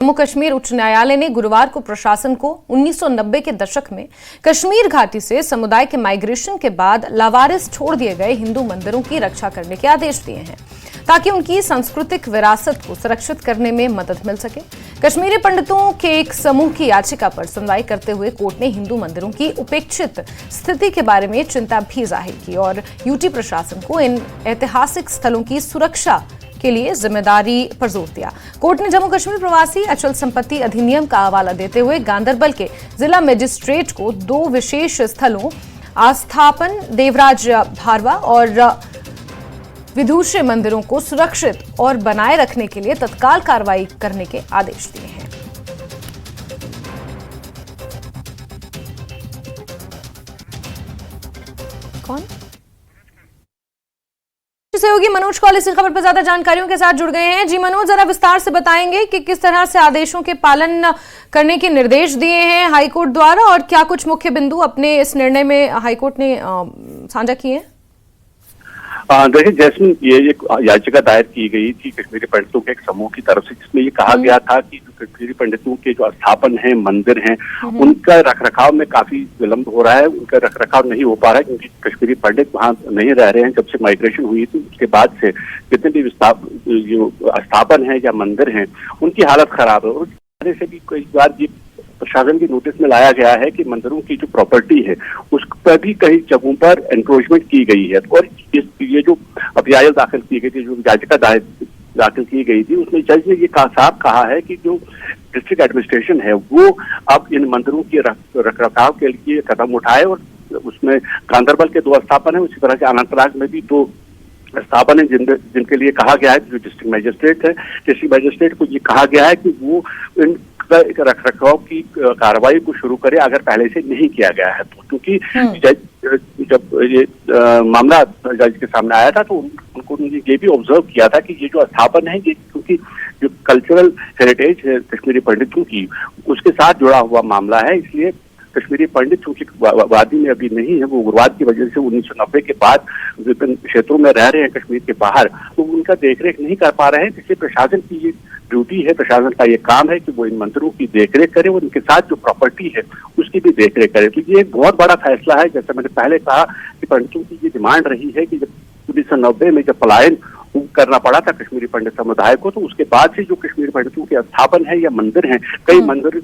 जम्मू कश्मीर उच्च न्यायालय ने गुरुवार को प्रशासन को 1990 के दशक में कश्मीर घाटी से समुदाय के माइग्रेशन के बाद लावारिस छोड़ दिए गए हिंदू मंदिरों की रक्षा करने के आदेश दिए हैं ताकि उनकी सांस्कृतिक विरासत को सुरक्षित करने में मदद मिल सके। कश्मीरी पंडितों के एक समूह की याचिका पर सुनवाई करते हुए कोर्ट ने हिंदू मंदिरों की उपेक्षित स्थिति के बारे में चिंता भी जाहिर की और यूटी प्रशासन को इन ऐतिहासिक स्थलों की सुरक्षा के लिए जिम्मेदारी पर जोर दिया। कोर्ट ने जम्मू कश्मीर प्रवासी अचल संपत्ति अधिनियम का हवाला देते हुए गांदरबल के जिला मजिस्ट्रेट को 2 विशेष स्थलों आस्थापन देवराज भारवा और विदुषी मंदिरों को सुरक्षित और बनाए रखने के लिए तत्काल कार्रवाई करने के आदेश दिए हैं। कौन सहयोगी मनोज कौल इस खबर पर ज्यादा जानकारियों के साथ जुड़ गए हैं। जी मनोज, जरा विस्तार से बताएंगे कि किस तरह से आदेशों के पालन करने के निर्देश दिए हैं हाईकोर्ट द्वारा और क्या कुछ मुख्य बिंदु अपने इस निर्णय में हाईकोर्ट ने साझा किए हैं। देखिए जैस्मिन, ये एक याचिका दायर की गई थी कश्मीरी पंडितों के एक समूह की तरफ से, जिसमें ये कहा गया था कि जो कश्मीरी पंडितों के जो स्थापन है, मंदिर हैं, उनका रखरखाव में काफी विलंब हो रहा है। उनका रखरखाव नहीं हो पा रहा है क्योंकि कश्मीरी पंडित वहां नहीं रह रहे हैं। जब से माइग्रेशन हुई थी उसके बाद से जितने भी जो स्थापन है या मंदिर हैं, उनकी हालत खराब है। और उस तरह से भी कई बार ये प्रशासन की नोटिस में लाया गया है कि मंदिरों की जो प्रॉपर्टी है उस पर भी कई जगहों पर एनक्रोचमेंट की गई है। और ये जो अभियाचिका दाखिल की गई थी, जो याचिका दाखिल की गई थी, उसमें जज ने ये साफ कहा है कि जो डिस्ट्रिक्ट एडमिनिस्ट्रेशन है वो अब इन मंदिरों के रखरखाव के लिए कदम उठाए। और उसमें गांदरबल के 2 स्थापन है, उसी तरह से अनंतनाग में भी 2 स्थापन है जिनके लिए कहा गया है, जो डिस्ट्रिक्ट मजिस्ट्रेट है, डिस्ट्रिक्ट मजिस्ट्रेट को ये कहा गया है कि वो इन रखरखाव की कार्रवाई को शुरू करे अगर पहले से नहीं किया गया है तो। क्योंकि जब ये मामला जज के सामने आया था तो उनको ये भी ऑब्जर्व किया था कि ये जो स्थापन है, ये क्योंकि जो कल्चरल हेरिटेज है कश्मीरी पंडितों की, उसके साथ जुड़ा हुआ मामला है, इसलिए कश्मीरी पंडित चूंकि वादी में अभी नहीं है, वो उग्रवाद की वजह से 1990 के बाद विभिन्न क्षेत्रों में रह रहे हैं कश्मीर के बाहर, तो उनका देखरेख नहीं कर पा रहे हैं। इसलिए प्रशासन की ये ड्यूटी है, प्रशासन का ये काम है कि वो इन मंदिरों की देखरेख करे और उनके साथ जो प्रॉपर्टी है उसकी भी देखरेख करे। तो ये एक बहुत बड़ा फैसला है। जैसे मैंने पहले कहा कि पंडितों की ये डिमांड रही है कि जब 1990 में जब पलायन करना पड़ा था कश्मीरी पंडित समुदाय को, तो उसके बाद से जो कश्मीरी पंडितों के स्थापन है या मंदिर हैं, कई मंदिर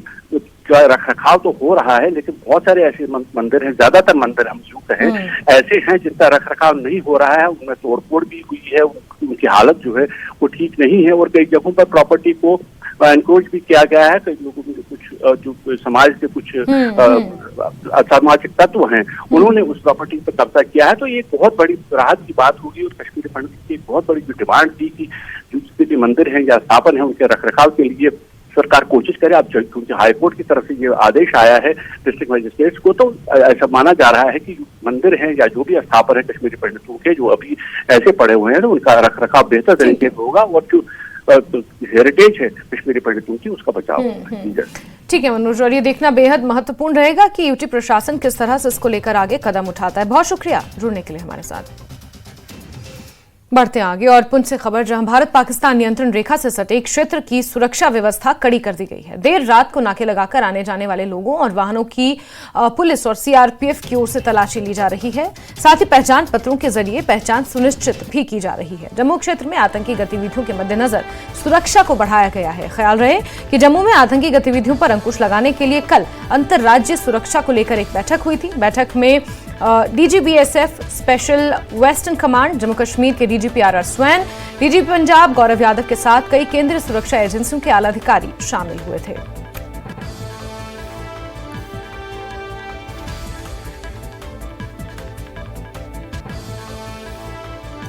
का रखरखाव तो हो रहा है, लेकिन बहुत सारे ऐसे मंदिर हैं, ज्यादातर मंदिर हम जो कहें ऐसे हैं जिनका रखरखाव नहीं हो रहा है, उनमें तोड़फोड़ भी हुई है, उनकी हालत जो है वो ठीक नहीं है। और कई जगहों पर प्रॉपर्टी को एनक्रोच भी किया गया है। कई लोगों के कुछ जो समाज के कुछ असामाजिक तत्व हैं, उन्होंने उस प्रॉपर्टी पर कब्जा किया है। तो ये बहुत बड़ी राहत की बात होगी। और कश्मीरी पंडित की एक बहुत बड़ी जो डिमांड थी कि जितने भी मंदिर हैं या स्थापन है उनके रखरखाव के लिए सरकार कोशिश करे। अब क्योंकि हाईकोर्ट की तरफ से ये आदेश आया है डिस्ट्रिक्ट मजिस्ट्रेट्स को, तो ऐसा माना जा रहा है कि मंदिर हैं या जो भी स्थापन है कश्मीरी पंडितों के जो अभी ऐसे पड़े हुए हैं, तो उनका रखरखाव बेहतर तरीके से होगा और जो हेरिटेज है कश्मीरी पंडितों की उसका बचाव होगा। ठीक है मनोज, और ये देखना बेहद महत्वपूर्ण रहेगा कि यूटी प्रशासन किस तरह से इसको लेकर आगे कदम उठाता है। बहुत शुक्रिया जुड़ने के लिए हमारे साथ। बढ़ते आगे और पुंछ से खबर, जहां भारत पाकिस्तान नियंत्रण रेखा से सटे क्षेत्र की सुरक्षा व्यवस्था कड़ी कर दी गई है। देर रात को नाके लगाकर आने जाने वाले लोगों और वाहनों की पुलिस और सीआरपीएफ की ओर से तलाशी ली जा रही है। साथ ही पहचान पत्रों के जरिए पहचान सुनिश्चित भी की जा रही है। जम्मू क्षेत्र में आतंकी गतिविधियों के मद्देनजर सुरक्षा को बढ़ाया गया है। ख्याल रहे कि जम्मू में आतंकी गतिविधियों पर अंकुश लगाने के लिए कल अंतर्राज्यीय सुरक्षा को लेकर एक बैठक हुई थी। बैठक में DG BSF special western command, Jammu Kashmir के DGP R R Swain, DGP Punjab Gaurav Yadav के साथ कई केंद्रीय सुरक्षा एजेंसियों के आला अधिकारी शामिल हुए थे।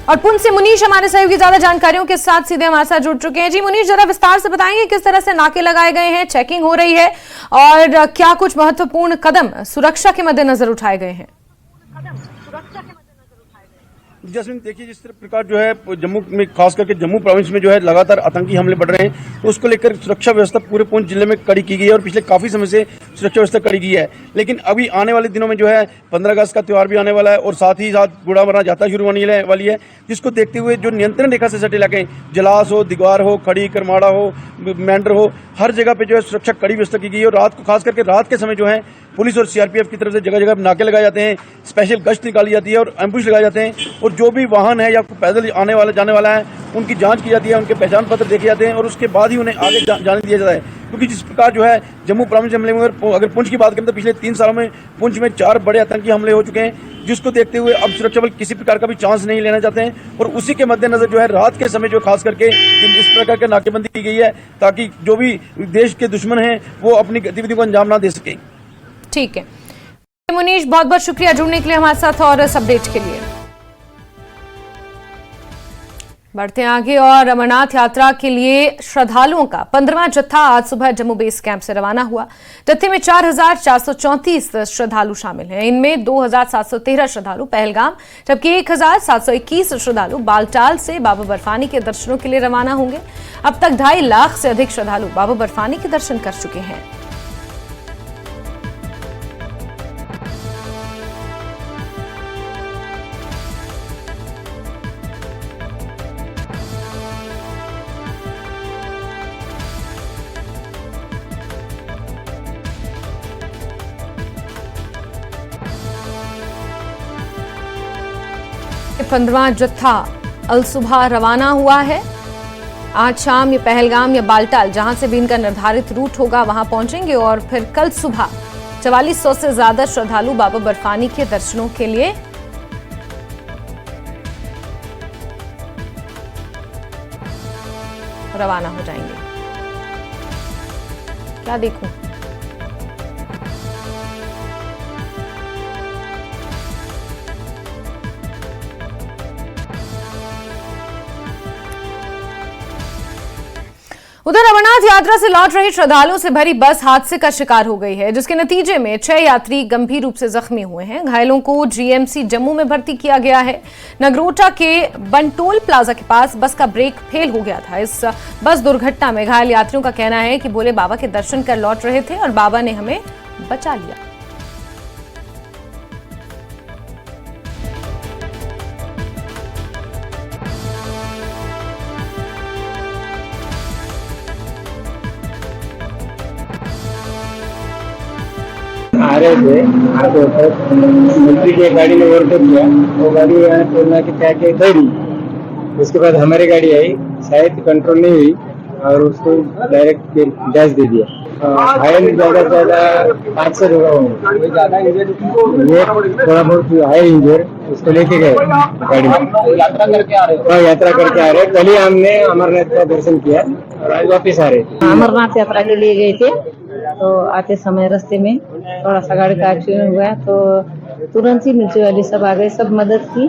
और पुंछ से मुनीश हमारे सहयोगी ज्यादा जानकारियों के साथ सीधे हमारे साथ जुड़ चुके हैं। जी मुनीश, जरा विस्तार से बताएंगे किस तरह से नाके लगाए गए हैं, चेकिंग हो रही है और क्या कुछ महत्वपूर्ण कदम सुरक्षा के मद्देनजर उठाए गए हैं। जैस्मिन, देखिए जिस प्रकार जो है जम्मू में, खास करके जम्मू प्रोविंस में जो है लगातार आतंकी हमले बढ़ रहे हैं, तो उसको लेकर सुरक्षा व्यवस्था पूरे पुंछ जिले में कड़ी की गई है और पिछले काफी समय से सुरक्षा व्यवस्था कड़ी की है। लेकिन अभी आने वाले दिनों में जो है 15 अगस्त का त्यौहार भी आने वाला है और साथ ही साथ बूढ़ा मरना जाता शुरू होने वाली है, जिसको देखते हुए जो नियंत्रण रेखा से सटे इलाके, जलास हो, दिगवार हो, खड़ी, करमाड़ा हो, मेंढर हो, हर जगह पे जो है सुरक्षा कड़ी व्यवस्था की गई है। और रात को, खास करके रात के समय जो है पुलिस और सीआरपीएफ की तरफ से जगह जगह नाके लगाए जाते हैं, स्पेशल गश्त निकाली जाती है और एम्बुश लगाए जाते हैं। और जो भी वाहन है या पैदल आने वाला जाने वाला है उनकी जांच की जाती है, उनके पहचान पत्र देखे जाते हैं और उसके बाद ही उन्हें आगे जाने दिया जाता है। क्योंकि जिस प्रकार जो है जम्मू प्रोविंस हमले में, अगर पुंछ की बात करें तो पिछले 3 सालों में पुंछ में 4 बड़े आतंकी हमले हो चुके हैं, जिसको देखते हुए अब सुरक्षा बल किसी प्रकार का भी चांस नहीं लेना चाहते हैं। और उसी के मद्देनजर जो है रात के समय जो खास करके इस प्रकार की नाकेबंदी की गई है, ताकि जो भी देश के दुश्मन हैं वो अपनी गतिविधियों को अंजाम ना दे सके। ठीक है मुनीश, बहुत बहुत शुक्रिया जुड़ने के लिए हमारे साथ और इस अपडेट के लिए। बढ़ते हैं आगे और अमरनाथ यात्रा के लिए श्रद्धालुओं का 15वां जत्था आज सुबह जम्मू बेस कैंप से रवाना हुआ। जत्थे में 4,434 श्रद्धालु शामिल हैं। इनमें 2,713 श्रद्धालु पहलगाम, जबकि 1,721 श्रद्धालु बालटाल से बाबा बर्फानी के दर्शनों के लिए रवाना होंगे। अब तक 2.5 लाख से अधिक श्रद्धालु बाबा बर्फानी के दर्शन कर चुके हैं। ये 15वां जत्था अल सुबह रवाना हुआ है। आज शाम ये पहलगाम या बालटाल, जहां से भी इनका निर्धारित रूट होगा, वहां पहुंचेंगे और फिर कल सुबह 4400 से ज्यादा श्रद्धालु बाबा बर्फानी के दर्शनों के लिए रवाना हो जाएंगे। क्या देखूं? उधर अमरनाथ यात्रा से लौट रहे श्रद्धालुओं से भरी बस हादसे का शिकार हो गई है, जिसके नतीजे में 6 यात्री गंभीर रूप से जख्मी हुए हैं। घायलों को जीएमसी जम्मू में भर्ती किया गया है। नगरोटा के बनटोल प्लाजा के पास बस का ब्रेक फेल हो गया था। इस बस दुर्घटना में घायल यात्रियों का कहना है कि भोले बाबा के दर्शन कर लौट रहे थे और बाबा ने हमें बचा लिया। आ रहे थे आते वक्त मिलिट्री की गाड़ी ने ओवरटेक किया। वो गाड़ी तोड़ना के क्या के दौड़ी। उसके बाद हमारी गाड़ी आई, शायद कंट्रोल नहीं हुई और उसको डायरेक्ट डैश दे दिया। घायल ज्यादा से ज्यादा 5 से लोग होंगे। ये थोड़ा बहुत हाई इंजर, उसको लेके गए गाड़ी में। यात्रा करके आ रहे? यात्रा करके आ रहे। कल ही हमने अमरनाथ का दर्शन किया और आज वापिस आ रहे। अमरनाथ यात्रा के लिए गए थे, तो आते समय रास्ते में थोड़ा सा गाड़ी का एक्सीडेंट हुआ, तो तुरंत ही मिलिट्री वाले सब आ गए, सब मदद की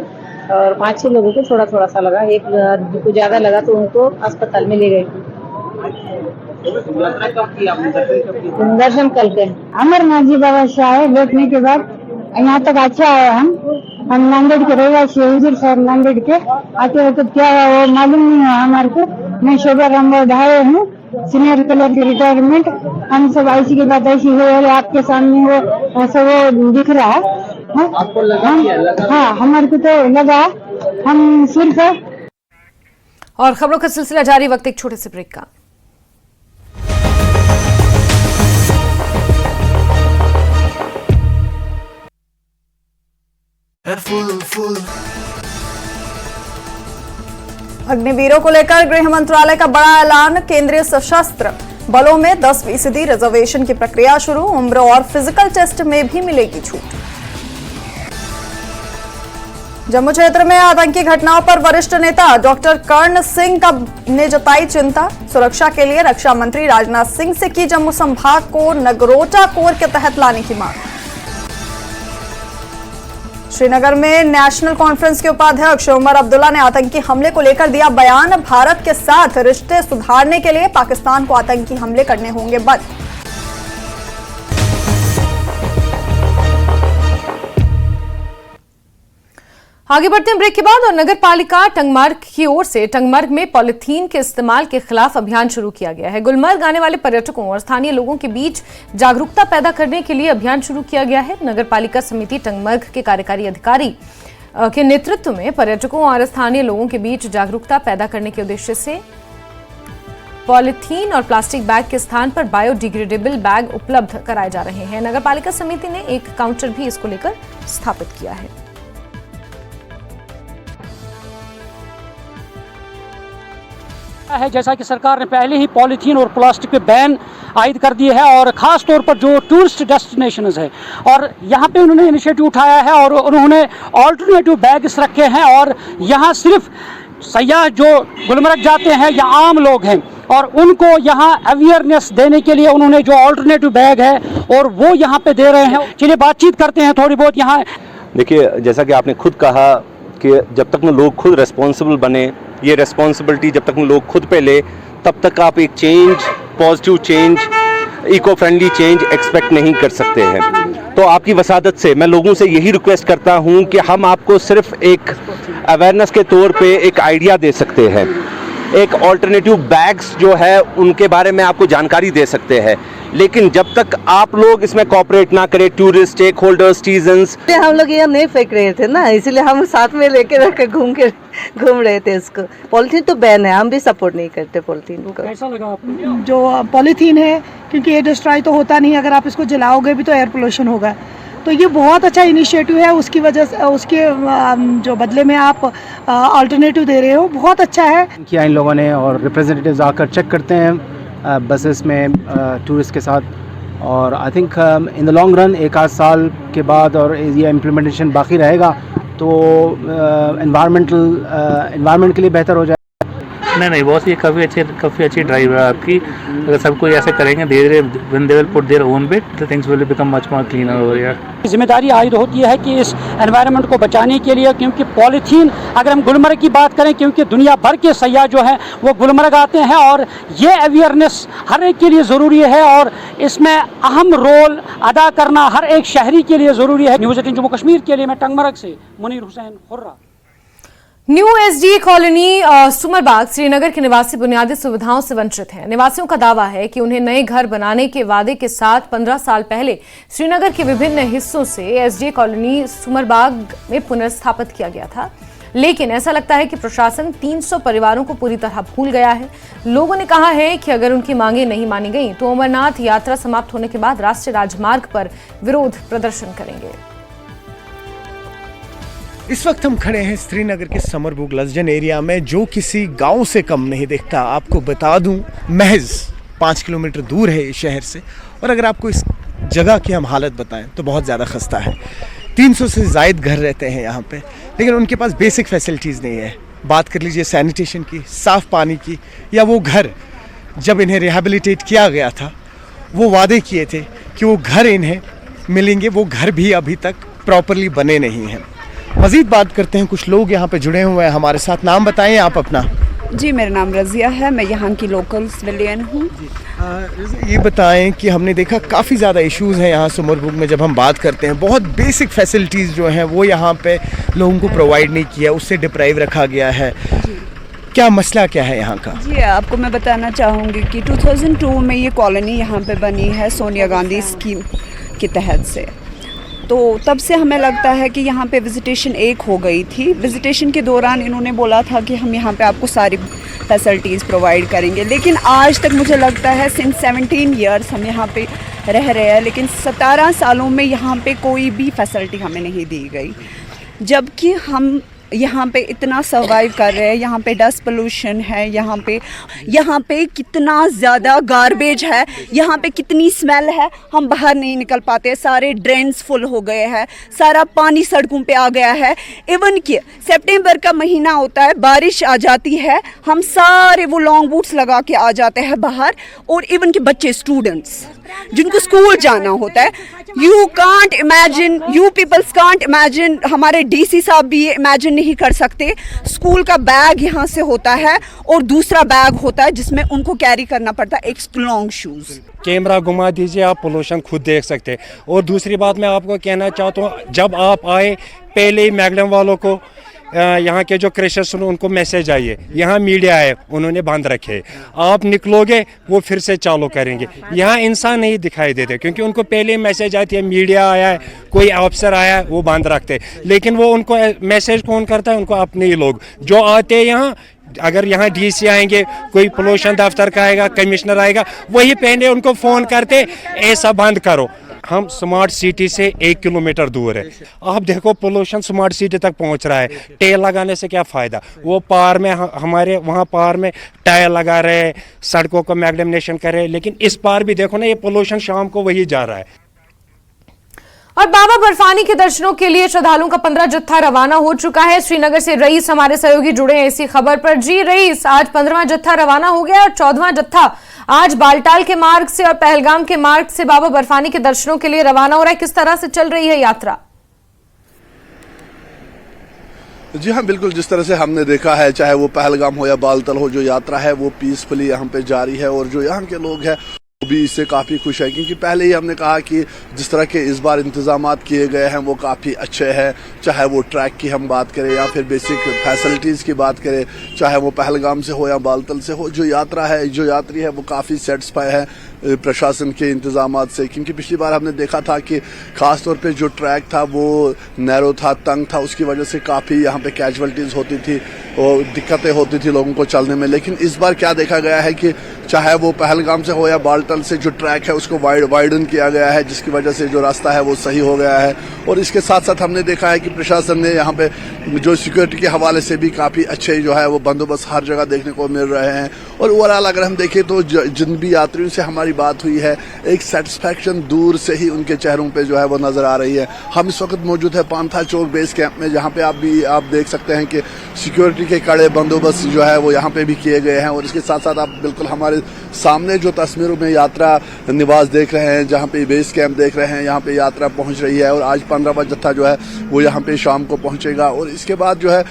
और 5-6 लोगों को थोड़ा थोड़ा सा लगा। एक को ज्यादा लगा तो उनको अस्पताल में ले गए। दर्शन कल के अमरनाथ जी बाबा से आए। बैठने के बाद यहाँ तक अच्छा आया। हम नांदेड़ के रहवासी हुजूर साहब नांदेड़ के। आते वक्त क्या वो मालूम नहीं है हमारे को। मैं शोभा रामबाव ढाए हूँ, सीनियर कलर की रिटायरमेंट। हम सब ऐसी की बात ऐसी हो, आपके सामने वो ऐसा वो दिख रहा है। आपको लगा? हाँ, हमारे को तो लगा। हम सिर्फ और खबरों का सिलसिला जारी, वक्त एक छोटे से ब्रेक का। अग्निवीरों को लेकर गृह मंत्रालय का बड़ा ऐलान। केंद्रीय सशस्त्र बलों में 10% रिजर्वेशन की प्रक्रिया शुरू। उम्र और फिजिकल टेस्ट में भी मिलेगी छूट। जम्मू क्षेत्र में आतंकी घटनाओं पर वरिष्ठ नेता डॉक्टर कर्ण सिंह ने जताई चिंता। सुरक्षा के लिए रक्षा मंत्री राजनाथ सिंह से की जम्मू संभाग को नगरोटा कोर के तहत लाने की मांग। श्रीनगर में नेशनल कॉन्फ्रेंस के उपाध्यक्ष उमर अब्दुल्ला ने आतंकी हमले को लेकर दिया बयान। भारत के साथ रिश्ते सुधारने के लिए पाकिस्तान को आतंकी हमले करने होंगे बंद। आगे बढ़ते हैं ब्रेक के बाद और नगर पालिका टंगमर्ग की ओर से टंगमर्ग में पॉलिथीन के इस्तेमाल के खिलाफ अभियान शुरू किया गया है। गुलमर्ग आने वाले पर्यटकों और स्थानीय लोगों के बीच जागरूकता पैदा करने के लिए अभियान शुरू किया गया है। नगर पालिका समिति टंगमर्ग के कार्यकारी अधिकारी के नेतृत्व में पर्यटकों और स्थानीय लोगों के बीच जागरूकता पैदा करने के उद्देश्य से पॉलिथीन और प्लास्टिक बैग के स्थान पर बायोडिग्रेडेबल बैग उपलब्ध कराए जा रहे हैं। नगर पालिका समिति ने एक काउंटर भी इसको लेकर स्थापित किया है। जैसा कि सरकार ने पहले ही पॉलीथीन और प्लास्टिक पे बैन आयद कर दिए है और ख़ास तौर पर जो टूरिस्ट डेस्टिनेशंस है और यहाँ पे उन्होंने इनिशिएटिव उठाया है और उन्होंने ऑल्टरनेटिव बैग्स रखे हैं और यहाँ सिर्फ सयाह जो गुलमर्ग जाते हैं या आम लोग हैं और उनको यहाँ अवेयरनेस देने के लिए उन्होंने जो ऑल्टरनेटिव बैग है और वो यहाँ पे दे रहे हैं। चलिए बातचीत करते हैं थोड़ी बहुत यहाँ। देखिए, जैसा कि आपने खुद कहा कि जब तक लोग खुद रिस्पॉन्सिबल बने, ये रिस्पॉन्सिबिलिटी जब तक लोग खुद पे ले, तब तक आप एक change, positive change, eco friendly change expect नहीं कर सकते हैं। तो आपकी वसादत से मैं लोगों से यही रिक्वेस्ट करता हूं कि हम आपको सिर्फ एक अवेयरनेस के तौर पे एक आइडिया दे सकते हैं, एक ऑल्टरनेटिव बैग्स जो है उनके बारे में आपको जानकारी दे सकते हैं, लेकिन जब तक आप लोग इसमें कोऑपरेट ना करें, टूरिस्ट, स्टेक होल्डर्स, सिटीजंस, हम लोग यहाँ नहीं फेंक रहे थे ना, इसलिए हम साथ में लेके रख घूम रहे थे इसको। पॉलिथीन तो बैन है, हम भी सपोर्ट नहीं करते पॉलिथीन को। कैसा लगा आपको? जो पॉलिथीन है, क्योंकि ये डिस्ट्रॉय तो होता नहीं, अगर आप इसको जलाओगे भी तो एयर पोल्यूशन होगा, तो ये बहुत अच्छा इनिशिएटिव है। उसकी वजह से उसके जो बदले में आप अल्टरनेटिव दे रहे हो, बहुत अच्छा है किया इन लोगों ने। और रिप्रेजेंटेटिव्स आकर चेक करते हैं बसेस में टूरिस्ट के साथ, और I think in the long run 1-8 साल के बाद और ये इम्प्लीमेंटेशन बाकी रहेगा तो एनवायरनमेंट के लिए बेहतर हो जाए। नहीं बहुत ही काफ़ी अच्छी ड्राइव है आपकी। अगर सब कोई ऐसे करेंगे धीरे धीरे, when they will put their own bit, the things will become much more cleaner over here. जिम्मेदारी आयद होती है कि इस एनवायरनमेंट को बचाने के लिए, क्योंकि पॉलीथीन, अगर हम गुलमर्ग की बात करें, क्योंकि दुनिया भर के सयाह जो हैं वो गुलमर्ग आते हैं और ये अवेयरनेस हर एक के लिए ज़रूरी है और इसमें अहम रोल अदा करना हर एक शहरी के लिए ज़रूरी है। न्यूज़ 18 जम्मू कश्मीर के लिए मैं टंगमर्ग से Munir Hussain Hurra. New SD colony Sumarbagh Srinagar के निवासी बुनियादी सुविधाओं से वंचित हैं। निवासियों का दावा है कि उन्हें नए घर बनाने के वादे के साथ 15 साल पहले श्रीनगर के विभिन्न हिस्सों से एसडी कॉलोनी सुमरबाग में पुनर्स्थापित किया गया था, लेकिन ऐसा लगता है कि प्रशासन 300 परिवारों को पूरी तरह भूल गया है। लोगों ने कहा है कि अगर उनकी मांगें नहीं मानी गई तो अमरनाथ यात्रा समाप्त होने के बाद राष्ट्रीय राजमार्ग पर विरोध प्रदर्शन करेंगे। इस वक्त हम खड़े हैं श्रीनगर के समरबुग लजन एरिया में, जो किसी गांव से कम नहीं दिखता। आपको बता दूं, महज 5 किलोमीटर दूर है इस शहर से, और अगर आपको इस जगह की हम हालत बताएं तो बहुत ज़्यादा खस्ता है। 300 से ज़ायद घर रहते हैं यहाँ पे, लेकिन उनके पास बेसिक फैसिलिटीज़ नहीं है। बात कर लीजिए सैनिटेशन की, साफ़ पानी की, या वो घर जब इन्हें रिहेबिलिटेट किया गया था वो वादे किए थे कि वो घर इन्हें मिलेंगे, वो घर भी अभी तक प्रॉपरली बने नहीं हैं। मज़ीद बात करते हैं, कुछ लोग यहाँ पे जुड़े हुए हैं हमारे साथ। नाम बताएं आप अपना। जी, मेरा नाम रज़िया है, मैं यहाँ की लोकल सिविलियन हूँ। ये बताएं कि हमने देखा काफ़ी ज़्यादा इश्यूज़ हैं यहाँ सुमरबुग में। जब हम बात करते हैं, बहुत बेसिक फैसिलिटीज़ जो हैं वो यहाँ पे लोगों को प्रोवाइड नहीं किया, उससे डिप्राइव रखा गया है। क्या मसला क्या है यहाँ का? जी, आपको मैं बताना चाहूँगी कि 2002 में ये कॉलोनी यहाँ पे बनी है सोनिया गांधी स्कीम के तहत से। तो तब से हमें लगता है कि यहाँ पे विजिटेशन एक हो गई थी। विजिटेशन के दौरान इन्होंने बोला था कि हम यहाँ पे आपको सारी फैसिलिटीज़ प्रोवाइड करेंगे, लेकिन आज तक मुझे लगता है सिंस 17 ईयर्स हम यहाँ पे रह रहे हैं, लेकिन 17 सालों में यहाँ पे कोई भी फैसिलिटी हमें नहीं दी गई, जबकि हम यहाँ पे इतना सर्वाइव कर रहे हैं। यहाँ पे डस्ट पोल्यूशन है, यहाँ पे कितना ज़्यादा गार्बेज है, यहाँ पे कितनी स्मेल है, हम बाहर नहीं निकल पाते, सारे ड्रेन्स फुल हो गए हैं, सारा पानी सड़कों पे आ गया है। इवन कि सितंबर का महीना होता है, बारिश आ जाती है, हम सारे वो लॉन्ग बूट्स लगा के आ जाते हैं बाहर, और इवन कि बच्चे, स्टूडेंट्स जिनको स्कूल जाना होता है, you can't imagine, you peoples can't imagine, हमारे डीसी साहब भी ये इमेजिन नहीं कर सकते। स्कूल का बैग यहाँ से होता है और दूसरा बैग होता है जिसमें उनको कैरी करना पड़ता है एक लॉन्ग शूज। कैमरा घुमा दीजिए, आप पोल्यूशन खुद देख सकते हैं। और दूसरी बात मैं आपको कहना चाहता हूँ, जब आप आए पहले ही मैग्डम वालों को, यहाँ के जो क्रशर्स उनको मैसेज आइए, यहाँ मीडिया है उन्होंने बंद रखे, आप निकलोगे वो फिर से चालू करेंगे। यहाँ इंसान नहीं दिखाई देते क्योंकि उनको पहले मैसेज आती है, मीडिया आया है, कोई अफसर आया है, वो बंद रखते। लेकिन वो उनको मैसेज कौन करता है? उनको अपने ही लोग जो आते हैं यहाँ। अगर यहाँ डीसी आएंगे, कोई पोल्यूशन दफ्तर का आएगा, कमिश्नर आएगा, वही पहले उनको फ़ोन करते ऐसा बंद करो। हम स्मार्ट सिटी से 1 किलोमीटर दूर है। आप देखो पोल्यूशन स्मार्ट सिटी तक पहुंच रहा है। टेल लगाने से क्या फ़ायदा? वो पार में, हमारे वहाँ पार में टायर लगा रहे हैं, सड़कों को मैग्नेशन कर रहे हैं, लेकिन इस पार भी देखो ना, ये पोल्यूशन शाम को वही जा रहा है। और बाबा बर्फानी के दर्शनों के लिए श्रद्धालुओं का 15 जत्था रवाना हो चुका है। श्रीनगर से रईस हमारे सहयोगी जुड़े हैं इसी खबर पर। जी रईस, आज 15वां जत्था रवाना हो गया और 14वां जत्था आज बालटाल के मार्ग से और पहलगाम के मार्ग से बाबा बर्फानी के दर्शनों के लिए रवाना हो रहा है। किस तरह से चल रही है यात्रा? जी हाँ, बिल्कुल जिस तरह से हमने देखा है, चाहे वो पहलगाम हो या बालतल हो, जो यात्रा है वो पीसफुली यहाँ पे जारी है। और जो यहाँ के लोग हैं वो भी इससे काफ़ी खुश है, क्योंकि पहले ही हमने कहा कि जिस तरह के इस बार इंतजामात किए गए हैं वो काफ़ी अच्छे हैं। चाहे वो ट्रैक की हम बात करें या फिर बेसिक फैसिलिटीज़ की बात करें, चाहे वो पहलगाम से हो या बालतल से हो, जो यात्रा है, जो यात्री है वो काफ़ी सेटिस्फाई है प्रशासन के इंतजामात से। क्योंकि पिछली बार हमने देखा था कि ख़ास तौर पे जो ट्रैक था वो नैरो था, तंग था, उसकी वजह से काफ़ी यहाँ पे कैजुअल्टीज़ होती थी और दिक्कतें होती थी लोगों को चलने में। लेकिन इस बार क्या देखा गया है कि चाहे वो पहलगाम से हो या बालतल से, जो ट्रैक है उसको वाइडन किया गया है, जिसकी वजह से जो रास्ता है वो सही हो गया है। और इसके साथ साथ हमने देखा है कि प्रशासन ने यहाँ पे जो सिक्योरिटी के हवाले से भी काफ़ी अच्छे जो है वो बंदोबस्त हर जगह देखने को मिल रहे हैं। और ओवरऑल अगर हम देखें तो जिन भी यात्रियों से हमारी बात हुई है, एक सेटिस्फैक्शन दूर से ही उनके चेहरों पे जो है वो नज़र आ रही है। हम इस वक्त मौजूद है पांथा चौक बेस कैंप में, जहाँ पे आप देख सकते हैं कि सिक्योरिटी के कड़े बंदोबस्त जो है वो यहाँ पे भी किए गए हैं। और इसके साथ साथ आप बिल्कुल हमारे सामने जो तस्वीरों में यात्रा निवास देख रहे हैं, जहाँ पे बेस कैंप देख रहे हैं, यहाँ पे यात्रा पहुँच रही है। और आज 15वां जत्था जो है वो यहाँ पे शाम को पहुँचेगा। और इसके बाद जो है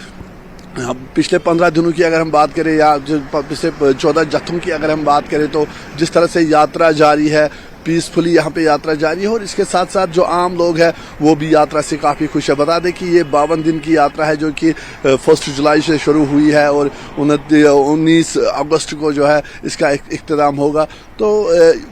पिछले 15 दिनों की अगर हम बात करें या पिछले 14 जत्थों की अगर हम बात करें, तो जिस तरह से यात्रा जारी है, पीसफुली यहाँ पे यात्रा जारी है। और इसके साथ साथ जो आम लोग हैं वो भी यात्रा से काफ़ी खुश है। बता दें कि ये 52 दिन की यात्रा है जो कि 1 जुलाई से शुरू हुई है और 19 अगस्त को जो है इसका इख्तिताम होगा। तो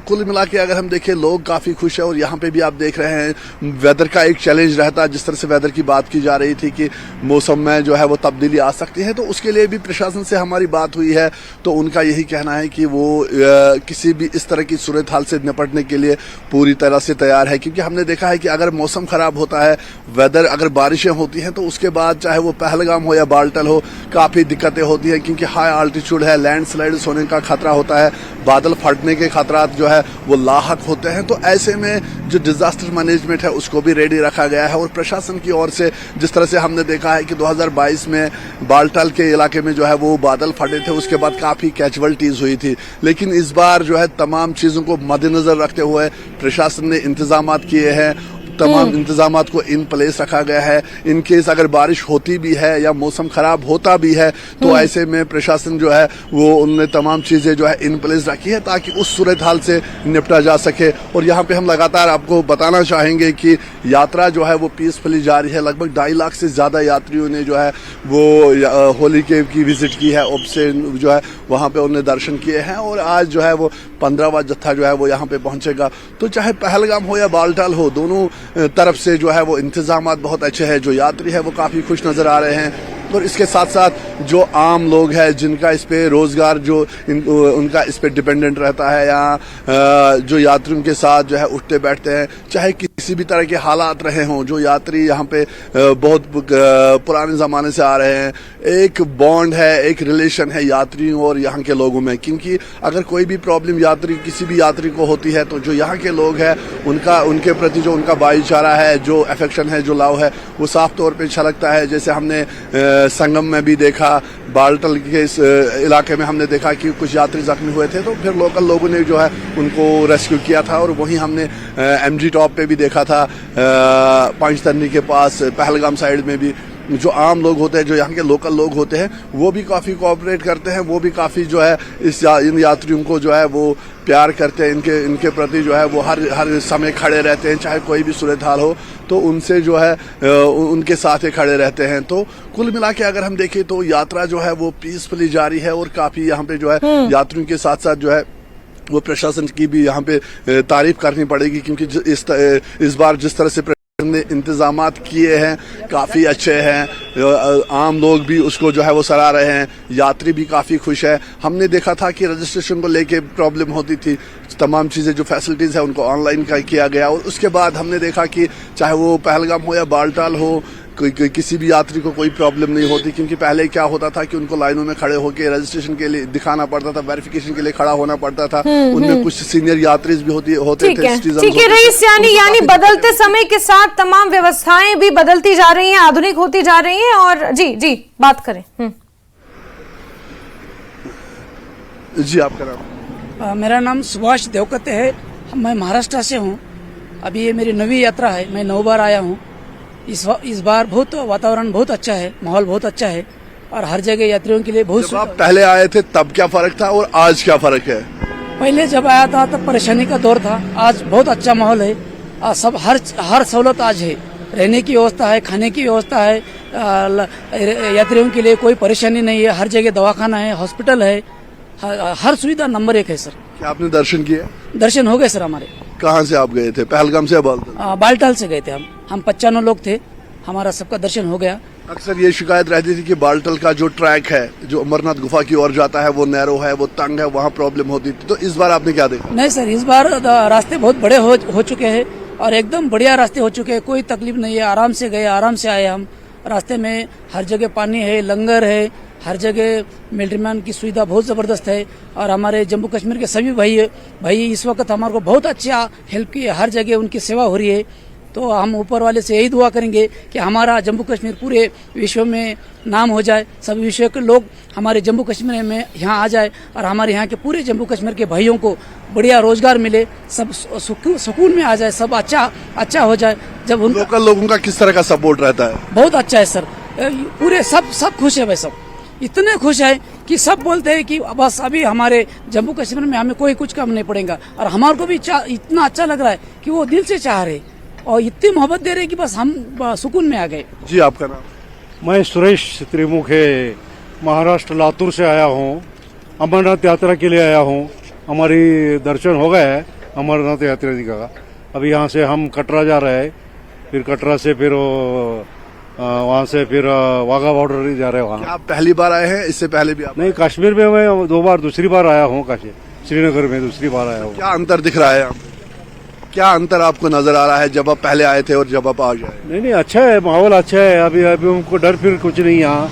कुल मिला के अगर हम देखें, लोग काफ़ी खुश है। और यहाँ पे भी आप देख रहे हैं वेदर का एक चैलेंज रहता है। जिस तरह से वेदर की बात की जा रही थी कि मौसम में जो है वो तब्दीली आ सकती है, तो उसके लिए भी प्रशासन से हमारी बात हुई है। तो उनका यही कहना है कि वो किसी भी इस तरह की सूरत हाल से निपटने के लिए पूरी तरह से तैयार है। क्योंकि हमने देखा है कि अगर मौसम खराब होता है, वेदर अगर बारिशें होती हैं, तो उसके बाद चाहे वो पहलगाम हो या बालटल हो, काफ़ी दिक्कतें होती हैं। क्योंकि हाई आल्टीट्यूड है, लैंडस्लाइड्स होने का खतरा होता है, बादल फटने के खतरात जो है वो लाहक होते हैं। तो ऐसे में जो डिजास्टर मैनेजमेंट है उसको भी रेडी रखा गया है। और प्रशासन की ओर से जिस तरह से हमने देखा है कि 2022 में बालटाल के इलाके में जो है वो बादल फटे थे, उसके बाद काफ़ी कैजुअल्टीज हुई थी। लेकिन इस बार जो है तमाम चीज़ों को मद्देनजर रखते हुए प्रशासन ने इंतजामात किए हैं, तमाम इंतजामात को इन प्लेस रखा गया है। इन केस अगर बारिश होती भी है या मौसम खराब होता भी है, तो ऐसे में प्रशासन जो है वो उन्होंने तमाम चीज़ें जो है इन प्लेस रखी है ताकि उस सूरत हाल से निपटा जा सके। और यहाँ पे हम लगातार आपको बताना चाहेंगे कि यात्रा जो है वो पीसफुली जारी है। लगभग 2.5 लाख से ज़्यादा यात्रियों ने जो है वो होली केव की विजिट की है, से जो है वहाँ पे उन्होंने दर्शन किए हैं। और आज जो है वो 15वां जत्था जो है वो यहाँ पे पहुँचेगा। तो चाहे पहलगाम हो या बालटाल हो, दोनों तरफ से जो है वो इंतजामात बहुत अच्छे हैं। जो यात्री है वो काफ़ी खुश नज़र आ रहे हैं। और इसके साथ साथ जो आम लोग हैं जिनका इस पे रोज़गार जो उनका इस पे डिपेंडेंट रहता है, या जो यात्रियों के साथ जो है उठते बैठते हैं, चाहे किसी भी तरह के हालात रहे हों, जो यात्री यहाँ पे बहुत पुराने ज़माने से आ रहे हैं, एक बॉन्ड है, एक रिलेशन है यात्रियों और यहाँ के लोगों में। क्योंकि अगर कोई भी प्रॉब्लम किसी भी यात्री को होती है, तो जो यहाँ के लोग हैं उनके प्रति जो उनका भाईचारा है, जो अफेक्शन है, जो लव है, वो साफ तौर पर झलकता है। जैसे हमने संगम में भी देखा, बालटल के इस इलाके में हमने देखा कि कुछ यात्री जख्मी हुए थे, तो फिर लोकल लोगों ने जो है उनको रेस्क्यू किया था। और वहीं हमने MG टॉप पे भी देखा था, पंचतरनी के पास पहलगाम साइड में भी जो आम लोग होते हैं, जो यहाँ के लोकल लोग होते हैं, वो भी काफ़ी कोऑपरेट करते हैं, वो भी काफ़ी जो है इन यात्रियों को जो है वो प्यार करते हैं, इनके प्रति जो है वो हर समय खड़े रहते हैं, चाहे कोई भी सूरत हाल हो तो उनसे जो है उनके साथ ही खड़े रहते हैं। तो कुल मिला के अगर हम देखें तो यात्रा जो है वो पीसफुली जारी है और काफ़ी यहाँ पे जो है यात्रियों के साथ साथ जो है वो प्रशासन की भी यहाँ पे तारीफ करनी पड़ेगी, क्योंकि इस बार जिस तरह से ने इंतजामात किए हैं काफ़ी अच्छे हैं। आम लोग भी उसको जो है वो सराह रहे हैं, यात्री भी काफ़ी खुश है। हमने देखा था कि रजिस्ट्रेशन को लेके प्रॉब्लम होती थी, तमाम चीज़ें जो फैसिलिटीज़ है उनको ऑनलाइन किया गया। और उसके बाद हमने देखा कि चाहे वो पहलगाम हो या बालटाल हो, किसी भी यात्री को कोई प्रॉब्लम नहीं होती, क्योंकि पहले क्या होता था कि उनको लाइनों में खड़े होकर रजिस्ट्रेशन के लिए दिखाना पड़ता था, वेरिफिकेशन के लिए खड़ा होना पड़ता था। उनमें कुछ सीनियर यात्री भी होते थे। ठीक है रईस, यानी बदलते समय के साथ तमाम व्यवस्थाएं भी बदलती जा रही हैं, आधुनिक होती जा रही हैं। और जी बात करें। जी आपका नाम? मेरा नाम सुभाष देवकते है, मैं महाराष्ट्र से हूँ। अभी ये मेरी 9वीं यात्रा है, मैं 9 बार आया हूँ। इस बार बहुत वातावरण बहुत अच्छा है, माहौल बहुत अच्छा है और हर जगह यात्रियों के लिए बहुत। जब आप पहले आए थे तब क्या फर्क था और आज क्या फर्क है? पहले जब आया था तब परेशानी का दौर था, आज बहुत अच्छा माहौल है। सब हर सहूलत आज है, रहने की व्यवस्था है, खाने की व्यवस्था है, यात्रियों के लिए कोई परेशानी नहीं है। हर जगह दवाखाना है, हॉस्पिटल है, हर सुविधा नंबर 1 है सर। क्या आपने दर्शन किए? दर्शन हो गए सर हमारे। कहाँ से आप गए थे? पहलगाम से या बालटाल? बालटाल से गए थे हम 95 लोग थे, हमारा सबका दर्शन हो गया। अक्सर ये शिकायत रहती थी कि बालटाल का जो ट्रैक है जो अमरनाथ गुफा की ओर जाता है वो नैरो है, वो तंग है, वहाँ प्रॉब्लम होती थी। तो इस बार आपने क्या देखा? नहीं सर, इस बार रास्ते बहुत बड़े हो चुके हैं और एकदम बढ़िया रास्ते हो चुके हैं, कोई तकलीफ नहीं है। आराम से गए, आराम से आए हम। रास्ते में हर जगह पानी है, लंगर है, हर जगह मिलिट्रीमैन की सुविधा बहुत ज़बरदस्त है। और हमारे जम्मू कश्मीर के सभी भाई इस वक्त हमारे को बहुत अच्छा हेल्प की है, हर जगह उनकी सेवा हो रही है। तो हम ऊपर वाले से यही दुआ करेंगे कि हमारा जम्मू कश्मीर पूरे विश्व में नाम हो जाए, सभी विश्व के लोग हमारे जम्मू कश्मीर में यहाँ आ जाए और हमारे यहाँ के पूरे जम्मू कश्मीर के भाइयों को बढ़िया रोजगार मिले, सब सुकून में आ जाए, सब अच्छा हो जाए। जब उन लोकल लोगों का किस तरह का सपोर्ट रहता है? बहुत अच्छा है सर, पूरे सब खुश है भाई, सब इतने खुश है कि सब बोलते हैं कि बस अभी हमारे जम्मू कश्मीर में हमें कोई कुछ कम नहीं पड़ेगा। और हमारे को भी इतना अच्छा लग रहा है कि वो दिल से चाह रहे और इतनी मोहब्बत दे रहे कि बस हम सुकून में आ गए। जी आपका नाम? मैं सुरेश त्रिमुखे, महाराष्ट्र लातूर से आया हूँ, अमरनाथ यात्रा के लिए आया हूँ। हमारी दर्शन हो गया है अमरनाथ यात्रा का। अभी यहाँ से हम कटरा जा रहे हैं, फिर कटरा से फिर वहाँ से फिर वाघा बॉर्डर जा रहे हैं। वहाँ आप पहली बार आए हैं? इससे पहले भी आप? नहीं, कश्मीर में मैं 2 बार, दूसरी बार आया हूँ। श्रीनगर में दूसरी बार आया हूँ। क्या अंतर दिख रहा है यहाँ पे? क्या अंतर आपको नजर आ रहा है जब आप पहले आए थे और जब आप आ गए? नहीं, अच्छा है, माहौल अच्छा है। अभी हमको डर फिर कुछ नहीं। यहाँ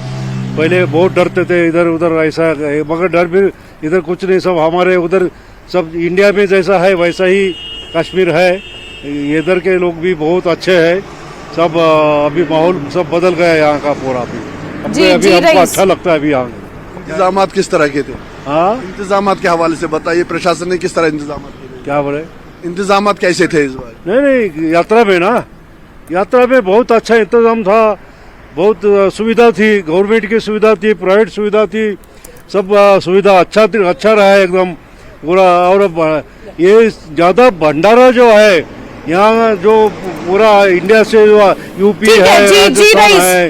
पहले बहुत डरते थे, इधर उधर ऐसा, मगर डर फिर इधर कुछ नहीं। सब हमारे उधर सब इंडिया में जैसा है वैसा ही कश्मीर है। इधर के लोग भी बहुत अच्छे हैं, सब अभी माहौल सब बदल गया यहाँ का पूरा। अभी हमको अच्छा लगता है अभी यहाँ। इंतजाम किस तरह के थे? हाँ, इंतजाम के हवाले से बताइए, प्रशासन ने किस तरह इंतजाम किए? क्या बोले? इंतजाम कैसे थे इस बार? नहीं, यात्रा में बहुत अच्छा इंतजाम था, बहुत सुविधा थी, गवर्नमेंट की सुविधा थी, प्राइवेट सुविधा थी, सब सुविधा अच्छा रहा है एकदम पूरा। और ये ज़्यादा भंडारा जो है यहाँ, जो पूरा इंडिया से जो यूपी है, राजस्थान है,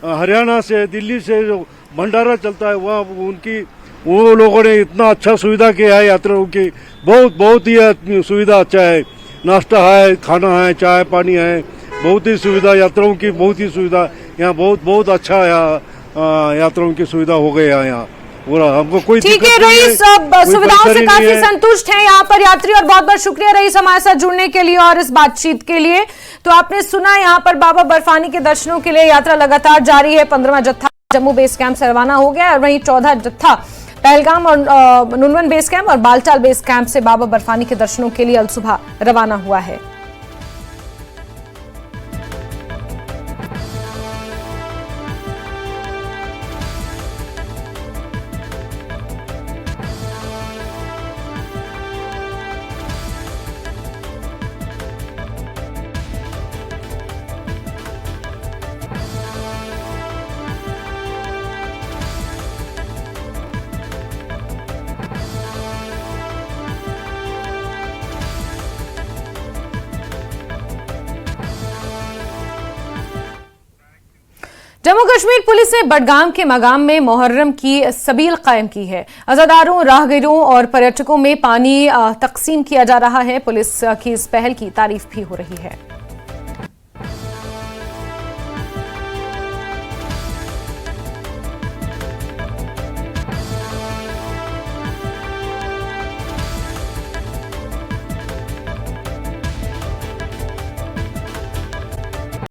हरियाणा से, दिल्ली से जो भंडारा चलता है, वह वो लोगों ने इतना अच्छा सुविधा किया है यात्रियों की। बहुत ही सुविधा अच्छा है, नाश्ता है, खाना है, चाय पानी है, बहुत ही सुविधा यात्रियों की, बहुत ही सुविधा यहाँ, बहुत अच्छा यात्रियों की सुविधा हो गई है यहाँ पूरा। हमको कोई ठीक है रईस, सुविधाओं से काफी संतुष्ट हैं यहाँ पर यात्री। और बहुत बहुत शुक्रिया रईस हमारे साथ जुड़ने के लिए और इस बातचीत के लिए। तो आपने सुना यहाँ पर बाबा बर्फानी के दर्शनों के लिए यात्रा लगातार जारी है। 15वां जत्था जम्मू बेस कैंप से रवाना हो गया और वहीं 14 जत्था पहलगाम और नुनवन बेस कैंप और बालटाल बेस कैंप से बाबा बर्फानी के दर्शनों के लिए अल सुबह रवाना हुआ है। जम्मू कश्मीर पुलिस ने बडगाम के मकाम में मुहर्रम की सबील कायम की है। अज़ादारों, राहगीरों और पर्यटकों में पानी तकसीम किया जा रहा है। पुलिस की इस पहल की तारीफ भी हो रही है।